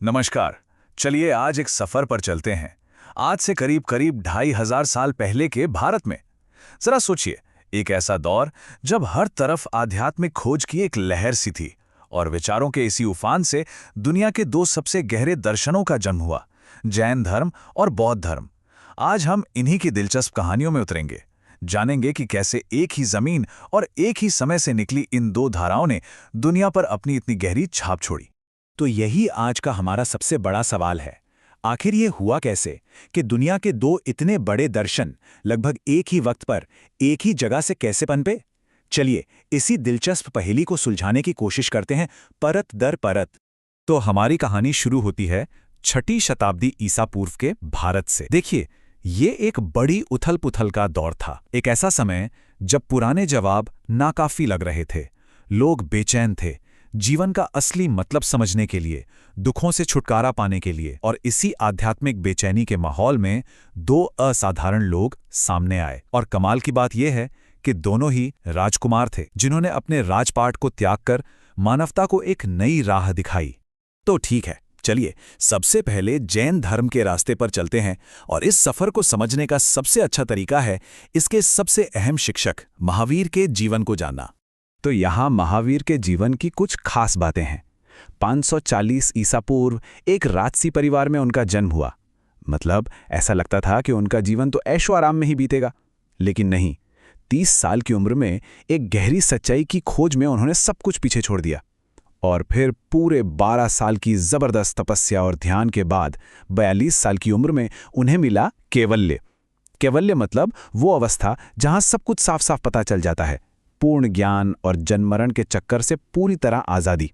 नमस्कार। चलिए आज एक सफर पर चलते हैं। आज से करीब करीब 2500 साल पहले के भारत में। जरा सोचिए, एक ऐसा दौर जब हर तरफ आध्यात्मिक खोज की एक लहर सी थी और विचारों के इसी उफान से दुनिया के दो सबसे गहरे दर्शनों का जन्म हुआ, जैन धर्म और बौद्ध धर्म। आज हम इन्हीं की दिलचस्प कहानियों में उतरेंगे, जानेंगे कि कैसे एक ही जमीन और एक ही समय से निकली इन दो धाराओं ने दुनिया पर अपनी इतनी गहरी छाप छोड़ी। तो यही आज का हमारा सबसे बड़ा सवाल है। आखिर ये हुआ कैसे कि दुनिया के दो इतने बड़े दर्शन लगभग एक ही वक्त पर एक ही जगह से कैसे पनपे? चलिए इसी दिलचस्प पहेली को सुलझाने की कोशिश करते हैं परत दर परत। तो हमारी कहानी शुरू होती है 6ठी शताब्दी ईसा पूर्व के भारत से। देखिए, ये एक बड़ी उथल-पुथल का दौर था। एक ऐसा समय जब पुराने जवाब नाकाफी लग रहे थे। लोग बेचैन थे, जीवन का असली मतलब समझने के लिए, दुखों से छुटकारा पाने के लिए। और इसी आध्यात्मिक बेचैनी के माहौल में दो असाधारण लोग सामने आए। और कमाल की बात यह है कि दोनों ही राजकुमार थे, जिन्होंने अपने राजपाट को त्याग कर मानवता को एक नई राह दिखाई। तो ठीक है, चलिए सबसे पहले जैन धर्म के रास्ते पर चलते हैं। और इस सफर को समझने का सबसे अच्छा तरीका है इसके सबसे अहम शिक्षक महावीर के जीवन को जानना। तो यहाँ महावीर के जीवन की कुछ खास बातें हैं। 540 ईसा पूर्व एक राजसी परिवार में उनका जन्म हुआ। मतलब ऐसा लगता था कि उनका जीवन तो ऐशो आराम में ही बीतेगा, लेकिन नहीं। 30 साल की उम्र में एक गहरी सच्चाई की खोज में उन्होंने सब कुछ पीछे छोड़ दिया। और फिर पूरे 12 साल की जबरदस्त तपस्या और ध्यान के बाद 42 साल की उम्र में उन्हें मिला कैवल्य। कैवल्य मतलब वो अवस्था जहां सब कुछ साफ साफ पता चल जाता है, पूर्ण ज्ञान और जन्मरण के चक्कर से पूरी तरह आजादी।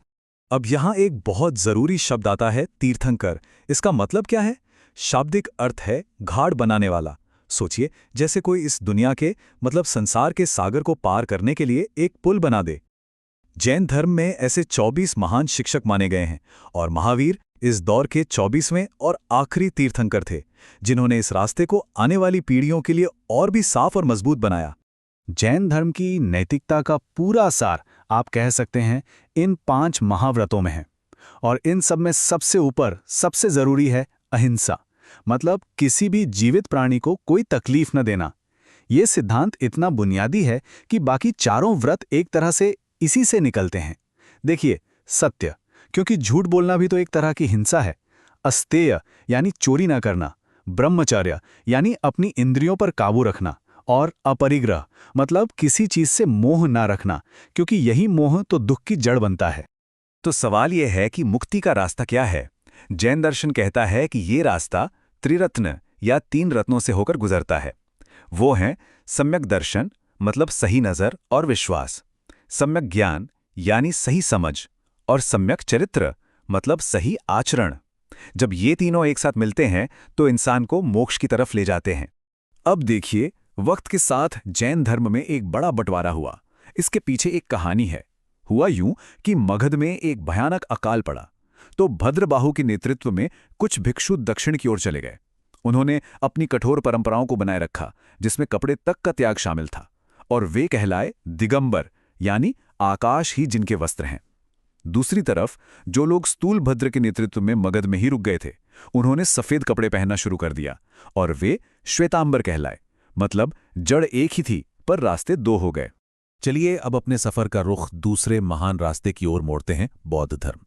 अब यहाँ एक बहुत जरूरी शब्द आता है, तीर्थंकर। इसका मतलब क्या है? शाब्दिक अर्थ है घाट बनाने वाला। सोचिए, जैसे कोई इस दुनिया के मतलब संसार के सागर को पार करने के लिए एक पुल बना दे। जैन धर्म में ऐसे 24 महान शिक्षक माने गए हैं और महावीर इस दौर के 24वें और आखिरी तीर्थंकर थे, जिन्होंने इस रास्ते को आने वाली पीढ़ियों के लिए और भी साफ और मजबूत बनाया। जैन धर्म की नैतिकता का पूरा सार आप कह सकते हैं इन 5 महाव्रतों में है। और इन सब में सबसे ऊपर सबसे जरूरी है अहिंसा, मतलब किसी भी जीवित प्राणी को कोई तकलीफ न देना। ये सिद्धांत इतना बुनियादी है कि बाकी चारों व्रत एक तरह से इसी से निकलते हैं। देखिए, सत्य, क्योंकि झूठ बोलना भी तो एक तरह की हिंसा है। अस्तेय यानी चोरी ना करना। ब्रह्मचर्य यानी अपनी इंद्रियों पर काबू रखना। और अपरिग्रह मतलब किसी चीज से मोह ना रखना, क्योंकि यही मोह तो दुख की जड़ बनता है। तो सवाल यह है कि मुक्ति का रास्ता क्या है? जैन दर्शन कहता है कि ये रास्ता त्रिरत्न या 3 रत्नों से होकर गुजरता है। वो हैं सम्यक दर्शन मतलब सही नजर और विश्वास, सम्यक ज्ञान यानी सही समझ, और सम्यक चरित्र मतलब सही आचरण। जब ये तीनों एक साथ मिलते हैं तो इंसान को मोक्ष की तरफ ले जाते हैं। अब देखिए, वक्त के साथ जैन धर्म में एक बड़ा बंटवारा हुआ। इसके पीछे एक कहानी है। हुआ यूं कि मगध में एक भयानक अकाल पड़ा, तो भद्रबाहु के नेतृत्व में कुछ भिक्षु दक्षिण की ओर चले गए। उन्होंने अपनी कठोर परंपराओं को बनाए रखा, जिसमें कपड़े तक का त्याग शामिल था, और वे कहलाए दिगंबर यानी आकाश ही जिनके वस्त्र हैं। दूसरी तरफ जो लोग स्थूलभद्र के नेतृत्व में मगध में ही रुक गए थे, उन्होंने सफेद कपड़े पहनना शुरू कर दिया, और वे श्वेतांबर कहलाए, मतलब जड़ एक ही थी पर रास्ते 2 हो गए। चलिए अब अपने सफर का रुख दूसरे महान रास्ते की ओर मोड़ते हैं, बौद्ध धर्म।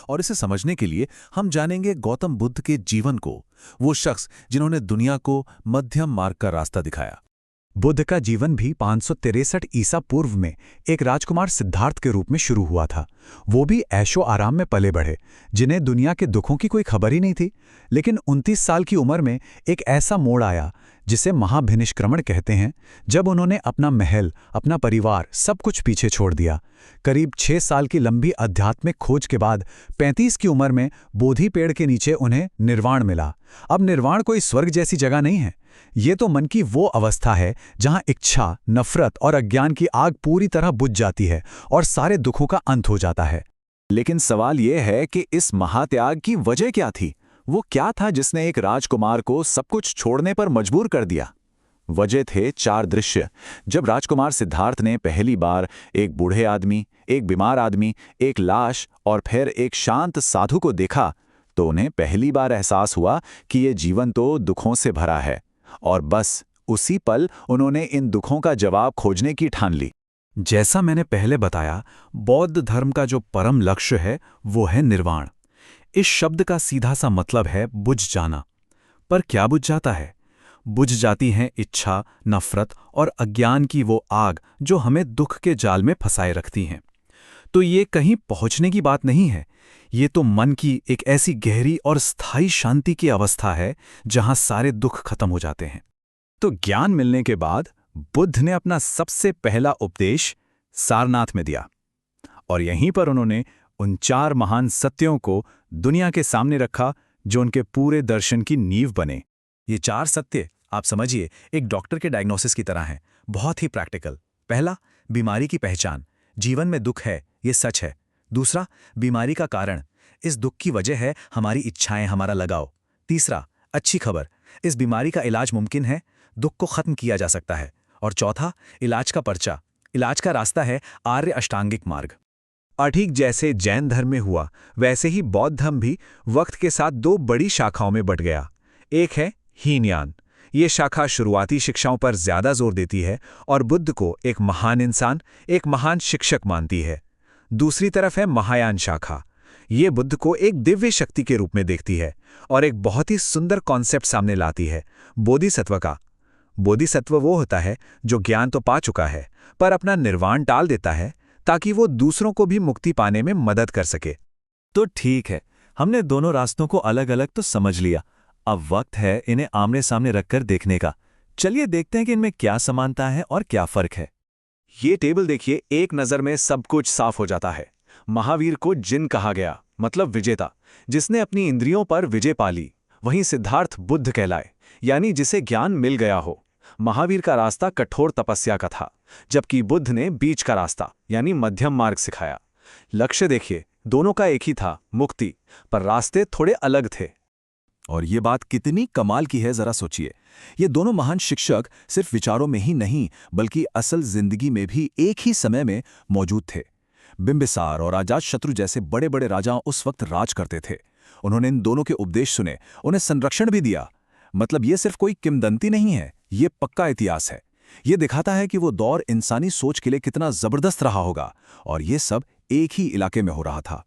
और इसे समझने के लिए हम जानेंगे गौतम बुद्ध के जीवन को, वो शख्स जिन्होंने दुनिया को मध्यम मार्ग का रास्ता दिखाया। बुद्ध का जीवन भी 563 ईसा पूर्व में एक राजकुमार सिद्धार्थ के रूप में शुरू हुआ था। वो भी ऐशो आराम में पले बढ़े, जिन्हें दुनिया के दुखों की कोई खबर ही नहीं थी। लेकिन 29 साल की उम्र में एक ऐसा मोड़ आया जिसे महाभिनिष्क्रमण कहते हैं, जब उन्होंने अपना महल, अपना परिवार, सब कुछ पीछे छोड़ दिया। करीब 6 साल की लंबी आध्यात्मिक खोज के बाद 35 की उम्र में बोधि पेड़ के नीचे उन्हें निर्वाण मिला। अब निर्वाण कोई स्वर्ग जैसी जगह नहीं है, ये तो मन की वो अवस्था है जहां इच्छा, नफरत और अज्ञान की आग पूरी तरह बुझ जाती है और सारे दुखों का अंत हो जाता है। लेकिन सवाल यह है कि इस महात्याग की वजह क्या थी? वो क्या था जिसने एक राजकुमार को सब कुछ छोड़ने पर मजबूर कर दिया? वजह थे 4 दृश्य। जब राजकुमार सिद्धार्थ ने पहली बार एक बूढ़े आदमी, एक बीमार आदमी, एक लाश और फिर एक शांत साधु को देखा, तो उन्हें पहली बार एहसास हुआ कि ये जीवन तो दुखों से भरा है, और बस उसी पल उन्होंने इन दुखों का जवाब खोजने की ठान ली। जैसा मैंने पहले बताया, बौद्ध धर्म का जो परम लक्ष्य है वो है निर्वाण। इस शब्द का सीधा सा मतलब है बुझ जाना। पर क्या बुझ जाता है? बुझ जाती हैं इच्छा, नफरत और अज्ञान की वो आग जो हमें दुख के जाल में फंसाए रखती हैं। तो ये कहीं पहुंचने की बात नहीं है, ये तो मन की एक ऐसी गहरी और स्थायी शांति की अवस्था है जहां सारे दुख खत्म हो जाते हैं। तो ज्ञान मिलने के बाद बुद्ध ने अपना सबसे पहला उपदेश सारनाथ में दिया, और यहीं पर उन्होंने उन 4 महान सत्यों को दुनिया के सामने रखा जो उनके पूरे दर्शन की नींव बने। ये 4 सत्य आप समझिए एक डॉक्टर के डायग्नोसिस की तरह हैं, बहुत ही प्रैक्टिकल। पहला, बीमारी की पहचान, जीवन में दुख है, ये सच है। दूसरा, बीमारी का कारण, इस दुख की वजह है हमारी इच्छाएं, हमारा लगाव। तीसरा, अच्छी खबर, इस बीमारी का इलाज मुमकिन है, दुख को खत्म किया जा सकता है। और चौथा, इलाज का पर्चा, इलाज का रास्ता है आर्य अष्टांगिक मार्ग। और ठीक जैसे जैन धर्म में हुआ, वैसे ही बौद्ध धर्म भी वक्त के साथ 2 बड़ी शाखाओं में बंट गया। एक है हीनयान। ये शाखा शुरुआती शिक्षाओं पर ज्यादा जोर देती है और बुद्ध को एक महान इंसान, एक महान शिक्षक मानती है। दूसरी तरफ है महायान शाखा। ये बुद्ध को एक दिव्य शक्ति के रूप में देखती है और एक बहुत ही सुंदर कॉन्सेप्ट सामने लाती है, बोधिसत्व का। बोधिसत्व वो होता है जो ज्ञान तो पा चुका है पर अपना निर्वाण टाल देता है ताकि वो दूसरों को भी मुक्ति पाने में मदद कर सके। तो ठीक है, हमने दोनों रास्तों को अलग अलग तो समझ लिया। अब वक्त है इन्हें आमने सामने रखकर देखने का। चलिए देखते हैं कि इनमें क्या समानता है और क्या फर्क है। ये टेबल देखिए, एक नज़र में सब कुछ साफ हो जाता है। महावीर को जिन कहा गया, मतलब विजेता, जिसने अपनी इंद्रियों पर विजय पा ली। वहीं सिद्धार्थ बुद्ध कहलाए, यानी जिसे ज्ञान मिल गया हो। महावीर का रास्ता कठोर तपस्या का था, जबकि बुद्ध ने बीच का रास्ता यानी मध्यम मार्ग सिखाया। लक्ष्य देखिए, दोनों का एक ही था, मुक्ति, पर रास्ते थोड़े अलग थे। और ये बात कितनी कमाल की है, जरा सोचिए। ये दोनों महान शिक्षक सिर्फ विचारों में ही नहीं बल्कि असल जिंदगी में भी एक ही समय में मौजूद थे। बिंबिसार और अजातशत्रु जैसे बड़े बड़े राजा उस वक्त राज करते थे। उन्होंने इन दोनों के उपदेश सुने, उन्हें संरक्षण भी दिया। मतलब ये सिर्फ कोई किंवदंती नहीं है, ये पक्का इतिहास है। ये दिखाता है कि वो दौर इंसानी सोच के लिए कितना जबरदस्त रहा होगा, और ये सब एक ही इलाके में हो रहा था।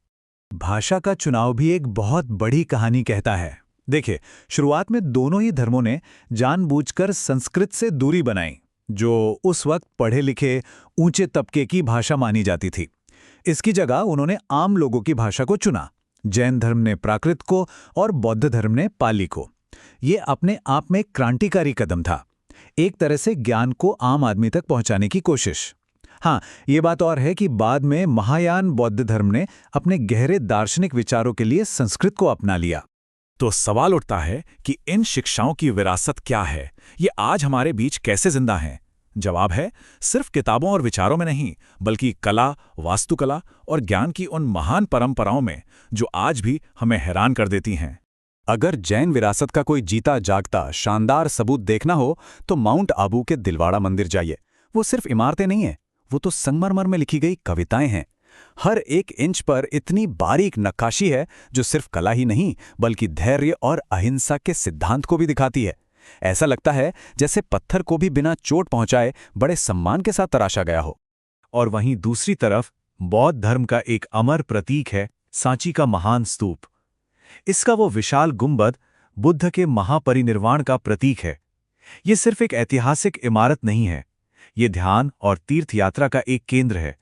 भाषा का चुनाव भी एक बहुत बड़ी कहानी कहता है। देखिए, शुरुआत में दोनों ही धर्मों ने जानबूझकर संस्कृत से दूरी बनाई, जो उस वक्त पढ़े लिखे ऊंचे तबके की भाषा मानी जाती थी। इसकी जगह उन्होंने आम लोगों की भाषा को चुना। जैन धर्म ने प्राकृत को और बौद्ध धर्म ने पाली को। ये अपने आप में क्रांतिकारी कदम था, एक तरह से ज्ञान को आम आदमी तक पहुंचाने की कोशिश। हाँ, ये बात और है कि बाद में महायान बौद्ध धर्म ने अपने गहरे दार्शनिक विचारों के लिए संस्कृत को अपना लिया। तो सवाल उठता है कि इन शिक्षाओं की विरासत क्या है, ये आज हमारे बीच कैसे जिंदा हैं? जवाब है, सिर्फ किताबों और विचारों में नहीं, बल्कि कला, वास्तुकला और ज्ञान की उन महान परंपराओं में जो आज भी हमें हैरान कर देती हैं। अगर जैन विरासत का कोई जीता जागता शानदार सबूत देखना हो तो माउंट आबू के दिलवाड़ा मंदिर जाइए। वो सिर्फ इमारतें नहीं हैं, वो तो संगमरमर में लिखी गई कविताएं हैं। हर एक इंच पर इतनी बारीक नक्काशी है जो सिर्फ कला ही नहीं बल्कि धैर्य और अहिंसा के सिद्धांत को भी दिखाती है। ऐसा लगता है जैसे पत्थर को भी बिना चोट पहुंचाए बड़े सम्मान के साथ तराशा गया हो। और वहीं दूसरी तरफ बौद्ध धर्म का एक अमर प्रतीक है सांची का महान स्तूप। इसका वो विशाल गुंबद बुद्ध के महापरिनिर्वाण का प्रतीक है। ये सिर्फ एक ऐतिहासिक इमारत नहीं है, ये ध्यान और तीर्थ यात्रा का एक केंद्र है,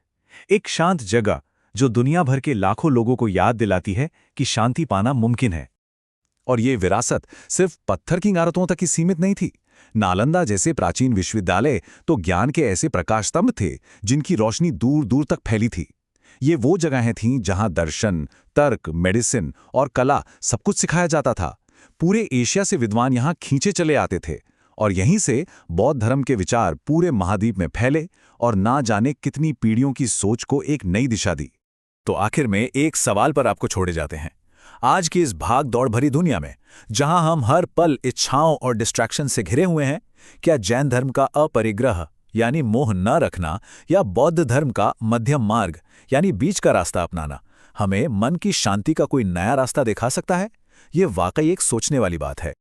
एक शांत जगह जो दुनिया भर के लाखों लोगों को याद दिलाती है कि शांति पाना मुमकिन है। और ये विरासत सिर्फ पत्थर की इमारतों तक ही सीमित नहीं थी। नालंदा जैसे प्राचीन विश्वविद्यालय तो ज्ञान के ऐसे प्रकाश स्तंभ थे जिनकी रोशनी दूर दूर तक फैली थी। ये वो जगहें थीं जहां दर्शन, तर्क, मेडिसिन और कला सब कुछ सिखाया जाता था। पूरे एशिया से विद्वान यहां खींचे चले आते थे और यहीं से बौद्ध धर्म के विचार पूरे महाद्वीप में फैले और ना जाने कितनी पीढ़ियों की सोच को एक नई दिशा दी। तो आखिर में एक सवाल पर आपको छोड़े जाते हैं। आज की इस भाग दौड़ भरी दुनिया में जहां हम हर पल इच्छाओं और डिस्ट्रैक्शन से घिरे हुए हैं, क्या जैन धर्म का अपरिग्रह यानी मोह न रखना या बौद्ध धर्म का मध्यम मार्ग यानी बीच का रास्ता अपनाना हमें मन की शांति का कोई नया रास्ता दिखा सकता है? ये वाकई एक सोचने वाली बात है।